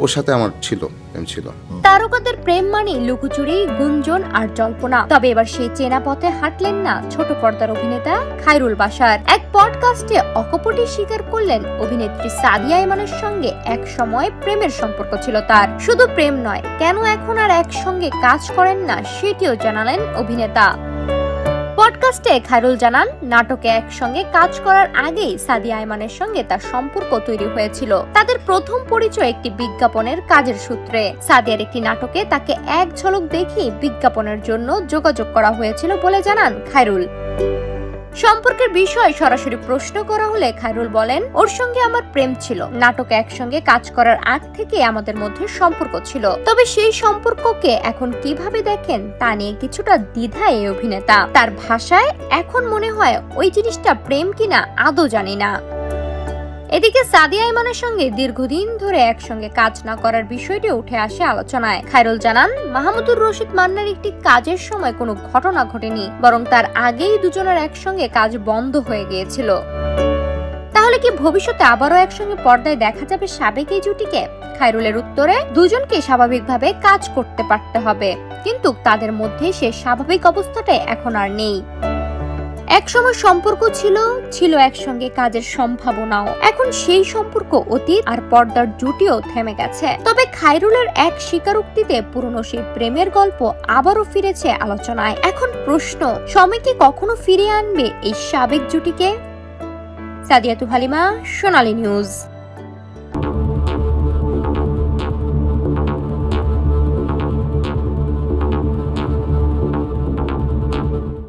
ওর সাথে আমার প্রেম ছিল। তারকাদের প্রেম মানে লুকোচুরি, গুঞ্জন আর জল্পনা। তবে এবার সেই চেনা পথে হাঁটলেন না ছোট পর্দার অভিনেতা খায়রুল বাশার। এক পডকাস্টে অকপটে স্বীকার করলেন অভিনেত্রী সাদিয়া ইমানের সঙ্গে এক সময় প্রেমের সম্পর্ক ছিল তার। শুধু প্রেম নয়, কেন এখন আর একসঙ্গে কাজ করেন না সেটিও জানালেন অভিনেতা। পডকাস্টে খায়রুল জানান, নাটকে একসঙ্গে কাজ করার আগেই সাদিয়া আয়মানের সঙ্গে তার সম্পর্ক তৈরি হয়েছিল। তাদের প্রথম পরিচয় একটি বিজ্ঞাপনের কাজের সূত্রে। সাদিয়ার একটি নাটকে তাকে এক ঝলক দেখেই বিজ্ঞাপনের জন্য যোগাযোগ করা হয়েছিল বলে জানান খায়রুল। সম্পর্কের বিষয়ে সরাসরি প্রশ্ন করা হলে খায়রুল বলেন, ওর সঙ্গে আমার প্রেম ছিল। নাটকে একসঙ্গে কাজ করার আগ থেকে আমাদের মধ্যে সম্পর্ক ছিল। তবে সেই সম্পর্ককে এখন কিভাবে দেখেন তা নিয়ে কিছুটা দ্বিধায় এই অভিনেতা। তার ভাষায়, এখন মনে হয় ওই জিনিসটা প্রেম কিনা আদৌ জানি না। এদিকে সাদিয়া ইমানের সঙ্গে দীর্ঘদিন ধরে একসঙ্গে কাজ না করার বিষয়টি উঠে আসে আলোচনায়। খায়রুল জানান, মাহমুদুর রশিদ মান্নার একটি কাজের সময় কোনো ঘটনা ঘটেনি, বরং তার আগেই দুজনের একসঙ্গে কাজ বন্ধ হয়ে গিয়েছিল। তাহলে কি ভবিষ্যতে আবারও একসঙ্গে পর্দায় দেখা যাবে সাবেক এই জুটিকে? খায়রুলের উত্তরে, দুজনকে স্বাভাবিকভাবে কাজ করতে পারতে হবে, কিন্তু তাদের মধ্যে সে স্বাভাবিক অবস্থাটাই এখন আর নেই। একসময় সম্পর্ক ছিল একসঙ্গে কাজের সম্ভাবনাও। এখন সেই সম্পর্ক অতীত, আর পর্দার জুটিও থেমে গেছে। তবে খায়রুলের এক স্বীকারোক্তিতে পুরনো সেই প্রেমের গল্প আবারও ফিরেছে আলোচনায়। এখন প্রশ্ন, সময় কি কখনো ফিরিয়ে আনবে এই সাবেক জুটিকে? সাদিয়াতু হালিমা, সোনালী নিউজ।